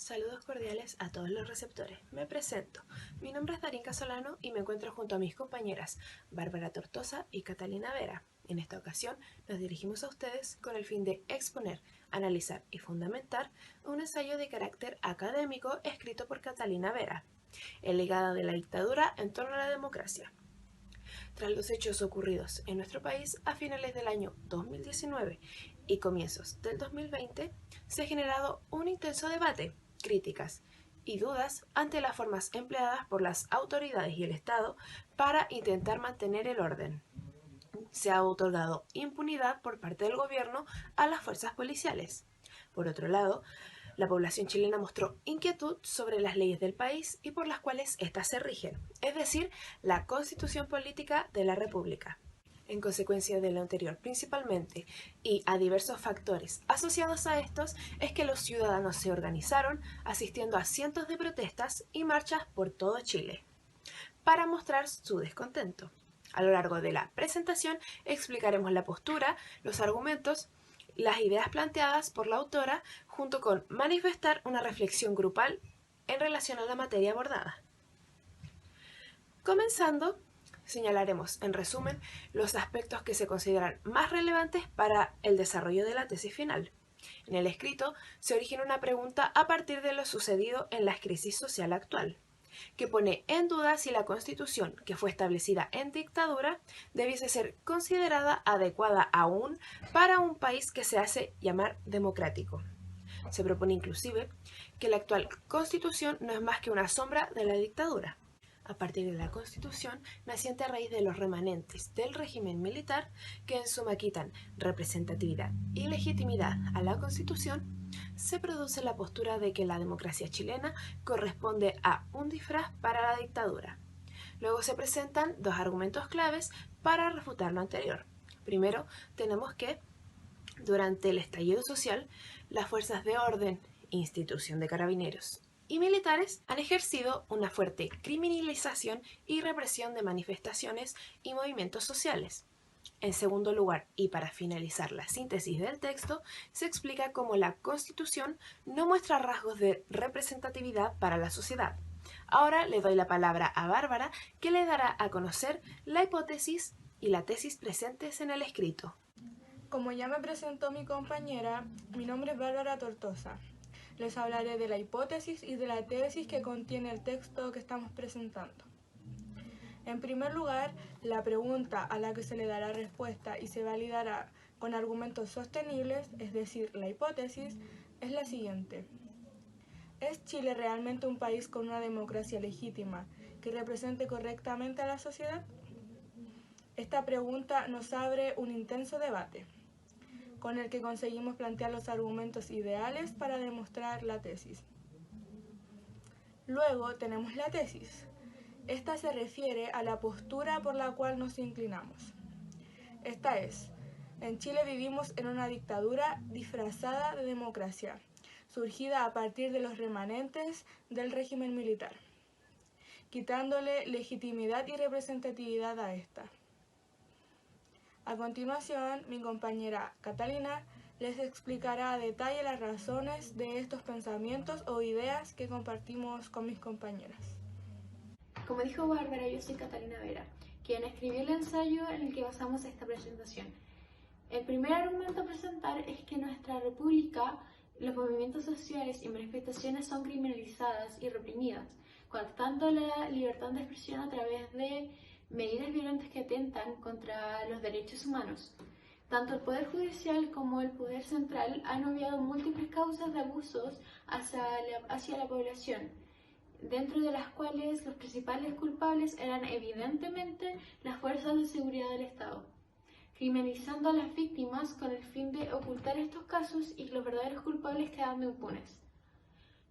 Saludos cordiales a todos los receptores. Me presento. Mi nombre es Darinka Solano y me encuentro junto a mis compañeras Bárbara Tortosa y Catalina Vera. En esta ocasión nos dirigimos a ustedes con el fin de exponer, analizar y fundamentar un ensayo de carácter académico escrito por Catalina Vera, El legado de la dictadura en torno a la democracia. Tras los hechos ocurridos en nuestro país a finales del año 2019 y comienzos del 2020, se ha generado un intenso debate, críticas y dudas ante las formas empleadas por las autoridades y el Estado para intentar mantener el orden. Se ha otorgado impunidad por parte del gobierno a las fuerzas policiales. Por otro lado, la población chilena mostró inquietud sobre las leyes del país y por las cuales éstas se rigen, es decir, la Constitución Política de la República. En consecuencia de lo anterior principalmente, y a diversos factores asociados a estos, es que los ciudadanos se organizaron asistiendo a cientos de protestas y marchas por todo Chile, para mostrar su descontento. A lo largo de la presentación explicaremos la postura, los argumentos, las ideas planteadas por la autora, junto con manifestar una reflexión grupal en relación a la materia abordada. Comenzando, señalaremos, en resumen, los aspectos que se consideran más relevantes para el desarrollo de la tesis final. En el escrito se origina una pregunta a partir de lo sucedido en la crisis social actual, que pone en duda si la Constitución, que fue establecida en dictadura, debiese ser considerada adecuada aún para un país que se hace llamar democrático. Se propone inclusive que la actual Constitución no es más que una sombra de la dictadura. A partir de la Constitución, naciente a raíz de los remanentes del régimen militar, que en suma quitan representatividad y legitimidad a la Constitución, se produce la postura de que la democracia chilena corresponde a un disfraz para la dictadura. Luego se presentan dos argumentos claves para refutar lo anterior. Primero, tenemos que, durante el estallido social, las fuerzas de orden, institución de carabineros y militares han ejercido una fuerte criminalización y represión de manifestaciones y movimientos sociales. En segundo lugar, y para finalizar la síntesis del texto, se explica cómo la Constitución no muestra rasgos de representatividad para la sociedad. Ahora le doy la palabra a Bárbara, que le dará a conocer la hipótesis y la tesis presentes en el escrito. Como ya me presentó mi compañera, mi nombre es Bárbara Tortosa. Les hablaré de la hipótesis y de la tesis que contiene el texto que estamos presentando. En primer lugar, la pregunta a la que se le dará respuesta y se validará con argumentos sostenibles, es decir, la hipótesis, es la siguiente. ¿Es Chile realmente un país con una democracia legítima que represente correctamente a la sociedad? Esta pregunta nos abre un intenso debate, con el que conseguimos plantear los argumentos ideales para demostrar la tesis. Luego tenemos la tesis. Esta se refiere a la postura por la cual nos inclinamos. Esta es, en Chile vivimos en una dictadura disfrazada de democracia, surgida a partir de los remanentes del régimen militar, quitándole legitimidad y representatividad a esta. A continuación, mi compañera Catalina les explicará a detalle las razones de estos pensamientos o ideas que compartimos con mis compañeras. Como dijo Bárbara, yo soy Catalina Vera, quien escribió el ensayo en el que basamos esta presentación. El primer argumento a presentar es que en nuestra república los movimientos sociales y manifestaciones son criminalizadas y reprimidas, coartando la libertad de expresión a través de medidas violentas que atentan contra los derechos humanos. Tanto el Poder Judicial como el Poder Central han obviado múltiples causas de abusos hacia la población, dentro de las cuales los principales culpables eran evidentemente las fuerzas de seguridad del Estado, criminalizando a las víctimas con el fin de ocultar estos casos y los verdaderos culpables quedando impunes.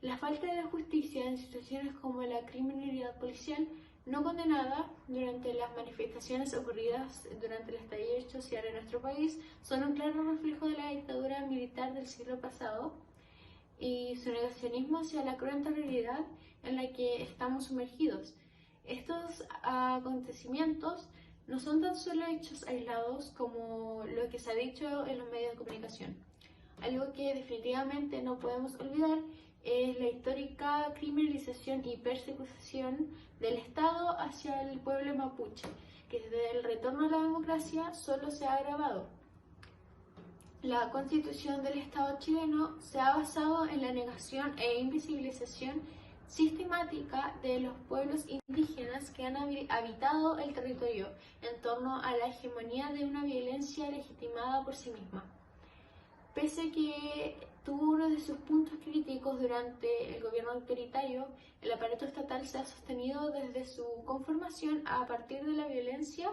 La falta de justicia en situaciones como la criminalidad policial no condenada durante las manifestaciones ocurridas durante el estallido social en nuestro país son un claro reflejo de la dictadura militar del siglo pasado y su negacionismo hacia la cruenta realidad en la que estamos sumergidos. Estos acontecimientos no son tan solo hechos aislados como lo que se ha dicho en los medios de comunicación. Algo que definitivamente no podemos olvidar es la histórica criminalización y persecución del Estado hacia el pueblo mapuche, que desde el retorno a la democracia solo se ha agravado. La constitución del Estado chileno se ha basado en la negación e invisibilización sistemática de los pueblos indígenas que han habitado el territorio en torno a la hegemonía de una violencia legitimada por sí misma. Pese a que tuvo uno de sus puntos críticos durante el gobierno autoritario, el aparato estatal se ha sostenido desde su conformación a partir de la violencia,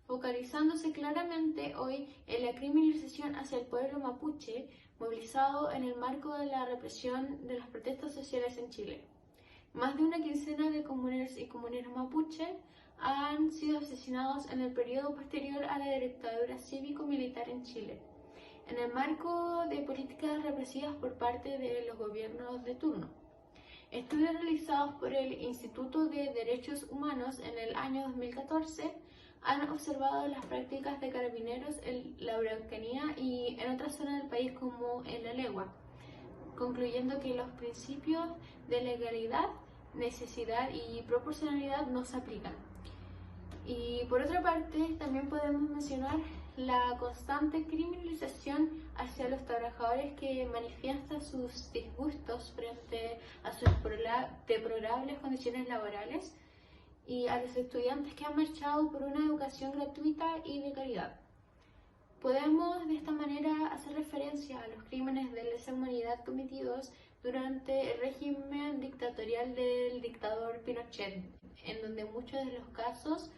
focalizándose claramente hoy en la criminalización hacia el pueblo mapuche, movilizado en el marco de la represión de las protestas sociales en Chile. Más de una quincena de comuneros y comuneras mapuche han sido asesinados en el periodo posterior a la dictadura cívico-militar en Chile, en el marco de políticas represivas por parte de los gobiernos de turno. Estudios realizados por el Instituto de Derechos Humanos en el año 2014 han observado las prácticas de carabineros en la Araucanía y en otras zonas del país como en la Legua, concluyendo que los principios de legalidad, necesidad y proporcionalidad no se aplican. Y por otra parte, también podemos mencionar la constante criminalización hacia los trabajadores que manifiestan sus disgustos frente a sus deplorables condiciones laborales y a los estudiantes que han marchado por una educación gratuita y de calidad. Podemos de esta manera hacer referencia a los crímenes de lesa humanidad cometidos durante el régimen dictatorial del dictador Pinochet, en donde muchos de los casos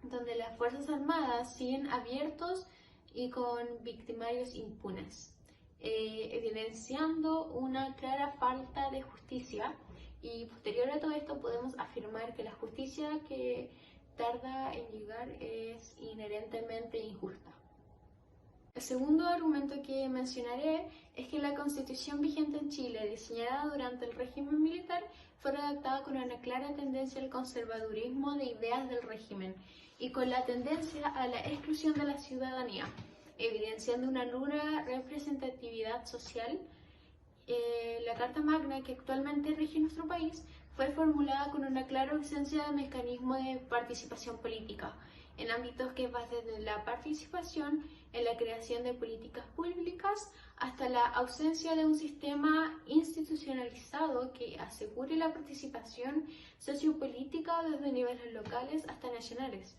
donde las Fuerzas Armadas siguen abiertos y con victimarios impunes, evidenciando una clara falta de justicia. Y posterior a todo esto podemos afirmar que la justicia que tarda en llegar es inherentemente injusta. El segundo argumento que mencionaré es que la constitución vigente en Chile, diseñada durante el régimen militar, fue redactada con una clara tendencia al conservadurismo de ideas del régimen y con la tendencia a la exclusión de la ciudadanía, evidenciando una nula representatividad social. La Carta Magna que actualmente rige nuestro país fue formulada con una clara ausencia de mecanismo de participación política, en ámbitos que van desde la participación en la creación de políticas públicas hasta la ausencia de un sistema institucionalizado que asegure la participación sociopolítica desde niveles locales hasta nacionales.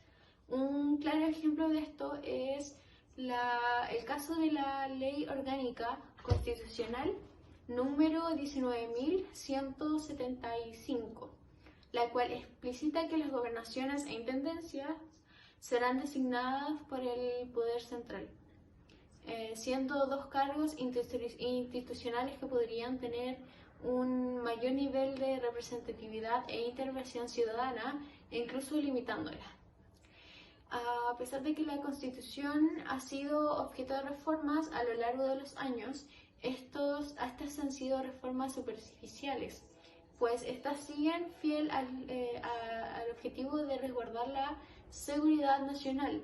Un claro ejemplo de esto es el caso de la Ley Orgánica Constitucional número 19.175, la cual explicita que las gobernaciones e intendencias serán designadas por el Poder Central, siendo dos cargos institucionales que podrían tener un mayor nivel de representatividad e intervención ciudadana, incluso limitándola. A pesar de que la Constitución ha sido objeto de reformas a lo largo de los años, estas han sido reformas superficiales, pues estas siguen fiel al objetivo de resguardar la seguridad nacional,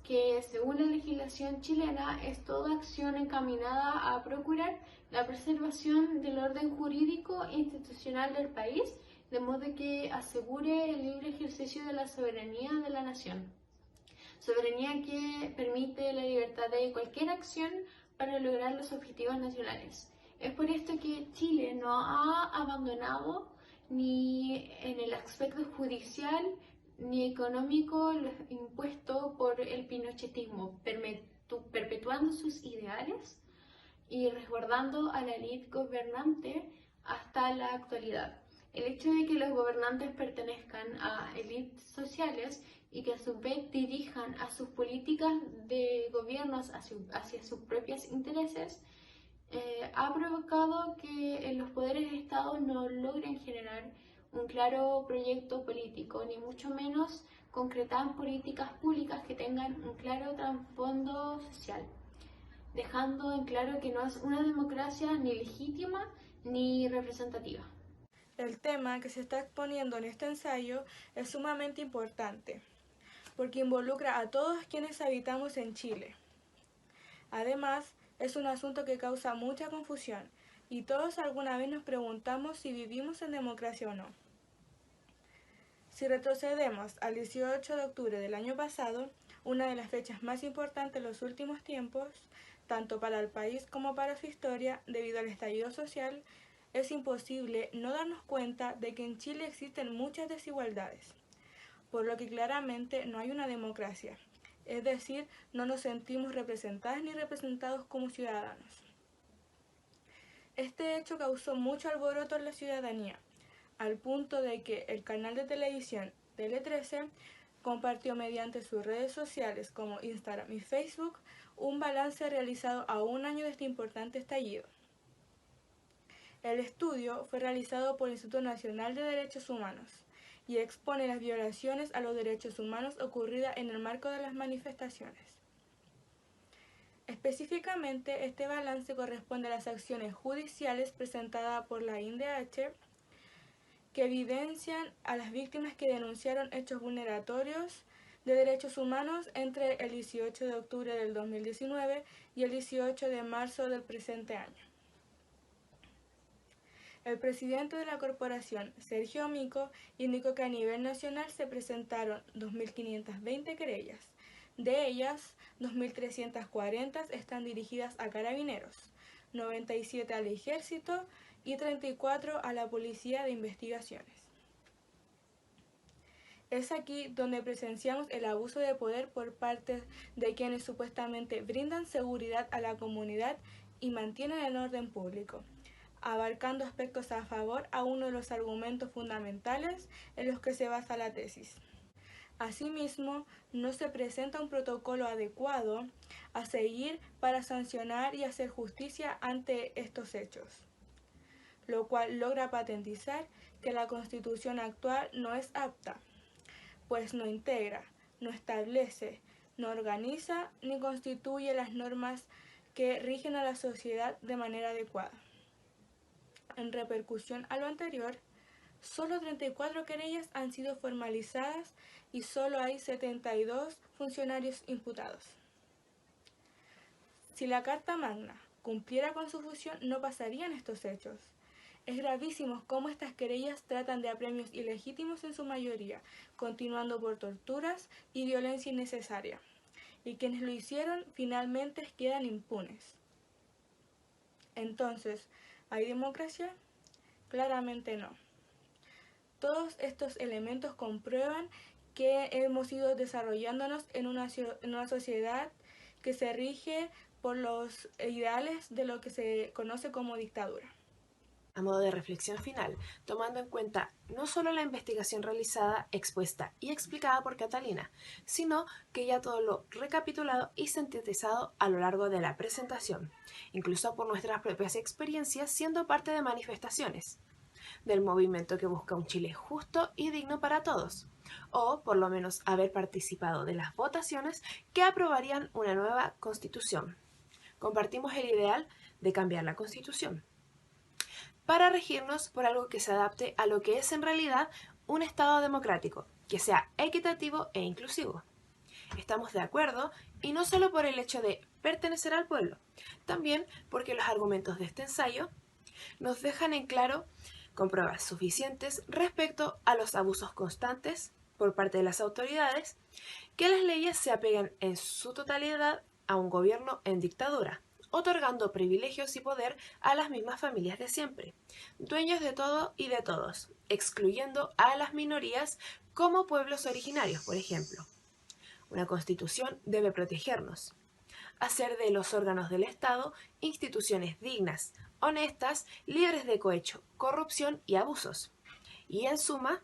que según la legislación chilena es toda acción encaminada a procurar la preservación del orden jurídico e institucional del país, de modo que asegure el libre ejercicio de la soberanía de la nación. Soberanía que permite la libertad de cualquier acción para lograr los objetivos nacionales. Es por esto que Chile no ha abandonado ni en el aspecto judicial ni económico lo impuesto por el pinochetismo, perpetuando sus ideales y resguardando a la élite gobernante hasta la actualidad. El hecho de que los gobernantes pertenezcan a élites sociales y que a su vez dirijan a sus políticas de gobiernos hacia sus propios intereses ha provocado que los poderes de Estado no logren generar un claro proyecto político, ni mucho menos concretar políticas públicas que tengan un claro trasfondo social, dejando en claro que no es una democracia ni legítima ni representativa. El tema que se está exponiendo en este ensayo es sumamente importante, porque involucra a todos quienes habitamos en Chile. Además, es un asunto que causa mucha confusión, y todos alguna vez nos preguntamos si vivimos en democracia o no. Si retrocedemos al 18 de octubre del año pasado, una de las fechas más importantes en los últimos tiempos, tanto para el país como para su historia, debido al estallido social, es imposible no darnos cuenta de que en Chile existen muchas desigualdades, por lo que claramente no hay una democracia, es decir, no nos sentimos representadas ni representados como ciudadanos. Este hecho causó mucho alboroto en la ciudadanía, al punto de que el canal de televisión Tele13 compartió mediante sus redes sociales como Instagram y Facebook un balance realizado a un año de este importante estallido. El estudio fue realizado por el Instituto Nacional de Derechos Humanos y expone las violaciones a los derechos humanos ocurridas en el marco de las manifestaciones. Específicamente, este balance corresponde a las acciones judiciales presentadas por la INDH que evidencian a las víctimas que denunciaron hechos vulneratorios de derechos humanos entre el 18 de octubre del 2019 y el 18 de marzo del presente año. El presidente de la corporación, Sergio Mico, indicó que a nivel nacional se presentaron 2.520 querellas. De ellas, 2.340 están dirigidas a carabineros, 97 al ejército y 34 a la Policía de Investigaciones. Es aquí donde presenciamos el abuso de poder por parte de quienes supuestamente brindan seguridad a la comunidad y mantienen el orden público, abarcando aspectos a favor a uno de los argumentos fundamentales en los que se basa la tesis. Asimismo, no se presenta un protocolo adecuado a seguir para sancionar y hacer justicia ante estos hechos, lo cual logra patentizar que la Constitución actual no es apta, pues no integra, no establece, no organiza ni constituye las normas que rigen a la sociedad de manera adecuada. En repercusión a lo anterior, solo 34 querellas han sido formalizadas y solo hay 72 funcionarios imputados. Si la Carta Magna cumpliera con su función, no pasarían estos hechos. Es gravísimo cómo estas querellas tratan de apremios ilegítimos en su mayoría, continuando por torturas y violencia innecesaria, y quienes lo hicieron finalmente quedan impunes. Entonces, ¿hay democracia? Claramente no. Todos estos elementos comprueban que hemos ido desarrollándonos en una sociedad que se rige por los ideales de lo que se conoce como dictadura. A modo de reflexión final, tomando en cuenta no solo la investigación realizada, expuesta y explicada por Catalina, sino que ya todo lo recapitulado y sintetizado a lo largo de la presentación, incluso por nuestras propias experiencias siendo parte de manifestaciones, del movimiento que busca un Chile justo y digno para todos, o por lo menos haber participado de las votaciones que aprobarían una nueva Constitución. Compartimos el ideal de cambiar la Constitución para regirnos por algo que se adapte a lo que es en realidad un Estado democrático, que sea equitativo e inclusivo. Estamos de acuerdo, y no solo por el hecho de pertenecer al pueblo, también porque los argumentos de este ensayo nos dejan en claro, con pruebas suficientes respecto a los abusos constantes por parte de las autoridades, que las leyes se apeguen en su totalidad a un gobierno en dictadura, otorgando privilegios y poder a las mismas familias de siempre, dueños de todo y de todos, excluyendo a las minorías como pueblos originarios, por ejemplo. Una constitución debe protegernos, hacer de los órganos del Estado instituciones dignas, honestas, libres de cohecho, corrupción y abusos. Y en suma,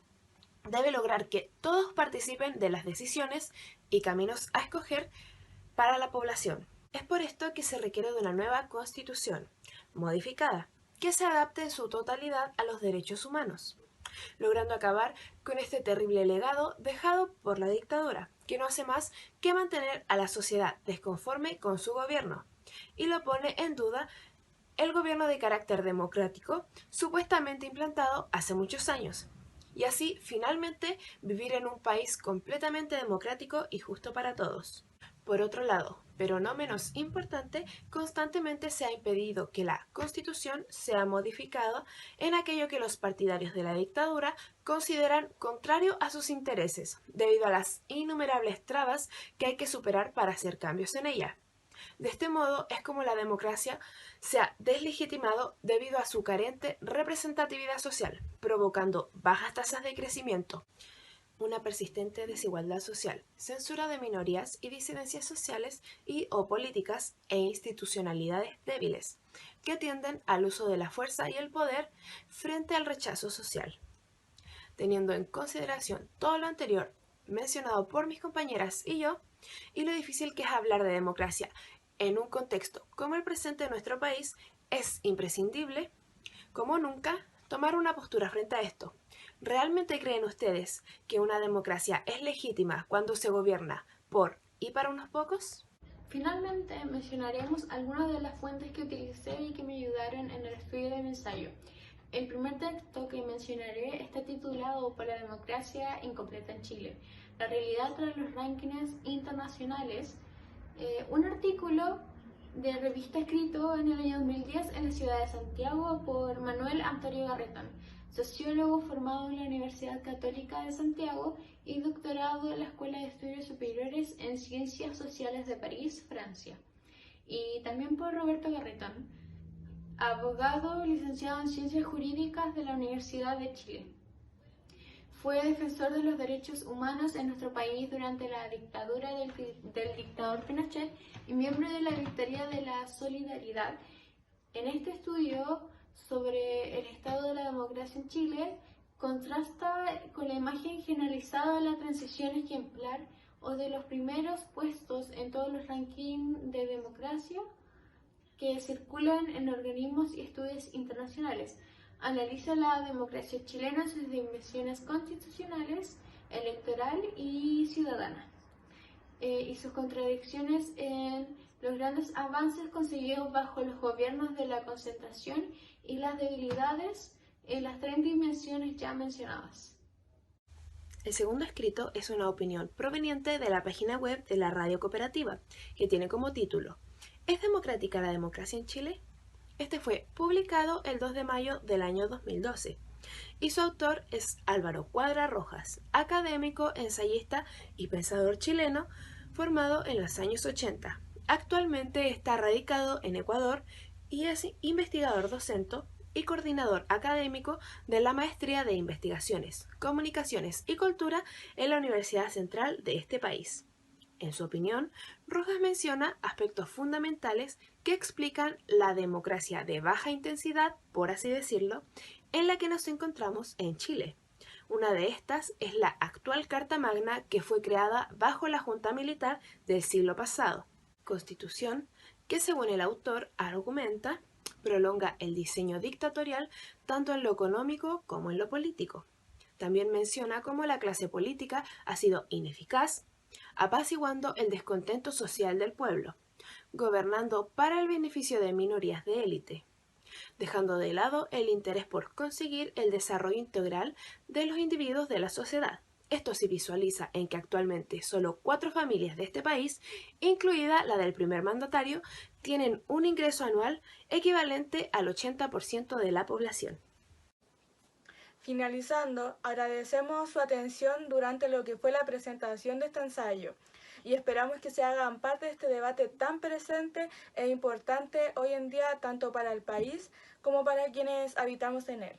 debe lograr que todos participen de las decisiones y caminos a escoger para la población. Es por esto que se requiere de una nueva constitución, modificada, que se adapte en su totalidad a los derechos humanos, logrando acabar con este terrible legado dejado por la dictadura, que no hace más que mantener a la sociedad desconforme con su gobierno, y lo pone en duda el gobierno de carácter democrático supuestamente implantado hace muchos años, y así finalmente vivir en un país completamente democrático y justo para todos. Por otro lado, pero no menos importante, constantemente se ha impedido que la Constitución sea modificada en aquello que los partidarios de la dictadura consideran contrario a sus intereses, debido a las innumerables trabas que hay que superar para hacer cambios en ella. De este modo es como la democracia se ha deslegitimado debido a su carente representatividad social, provocando bajas tasas de crecimiento, una persistente desigualdad social, censura de minorías y disidencias sociales o políticas e institucionalidades débiles, que tienden al uso de la fuerza y el poder frente al rechazo social. Teniendo en consideración todo lo anterior mencionado por mis compañeras y yo, y lo difícil que es hablar de democracia en un contexto como el presente de nuestro país, es imprescindible, como nunca, tomar una postura frente a esto. ¿Realmente creen ustedes que una democracia es legítima cuando se gobierna por y para unos pocos? Finalmente, mencionaremos algunas de las fuentes que utilicé y que me ayudaron en el estudio de mi ensayo. El primer texto que mencionaré está titulado Por la democracia incompleta en Chile, la realidad tras los rankings internacionales, un artículo de revista escrito en el año 2010 en la ciudad de Santiago por Manuel Antonio Garretón, sociólogo formado en la Universidad Católica de Santiago y doctorado en la Escuela de Estudios Superiores en Ciencias Sociales de París, Francia. Y también por Roberto Garretón, abogado licenciado en Ciencias Jurídicas de la Universidad de Chile. Fue defensor de los derechos humanos en nuestro país durante la dictadura del dictador Pinochet y miembro de la Victoria de la Solidaridad. En este estudio sobre el estado de la democracia en Chile, contrasta con la imagen generalizada de la transición ejemplar o de los primeros puestos en todos los rankings de democracia que circulan en organismos y estudios internacionales. Analiza la democracia chilena en sus dimensiones constitucionales, electoral y ciudadana, y sus contradicciones en los grandes avances conseguidos bajo los gobiernos de la concentración y las debilidades en las tres dimensiones ya mencionadas. El segundo escrito es una opinión proveniente de la página web de la Radio Cooperativa, que tiene como título ¿Es democrática la democracia en Chile? Este fue publicado el 2 de mayo del año 2012 y su autor es Álvaro Cuadra Rojas, académico, ensayista y pensador chileno formado en los años 80. Actualmente está radicado en Ecuador y es investigador docente y coordinador académico de la Maestría de Investigaciones, Comunicaciones y Cultura en la Universidad Central de este país. En su opinión, Rojas menciona aspectos fundamentales que explican la democracia de baja intensidad, por así decirlo, en la que nos encontramos en Chile. Una de estas es la actual Carta Magna que fue creada bajo la Junta Militar del siglo pasado, constitución que, según el autor, argumenta, prolonga el diseño dictatorial tanto en lo económico como en lo político. También menciona cómo la clase política ha sido ineficaz, apaciguando el descontento social del pueblo, gobernando para el beneficio de minorías de élite, dejando de lado el interés por conseguir el desarrollo integral de los individuos de la sociedad. Esto se visualiza en que actualmente solo 4 familias de este país, incluida la del primer mandatario, tienen un ingreso anual equivalente al 80% de la población. Finalizando, agradecemos su atención durante lo que fue la presentación de este ensayo y esperamos que se hagan parte de este debate tan presente e importante hoy en día tanto para el país como para quienes habitamos en él.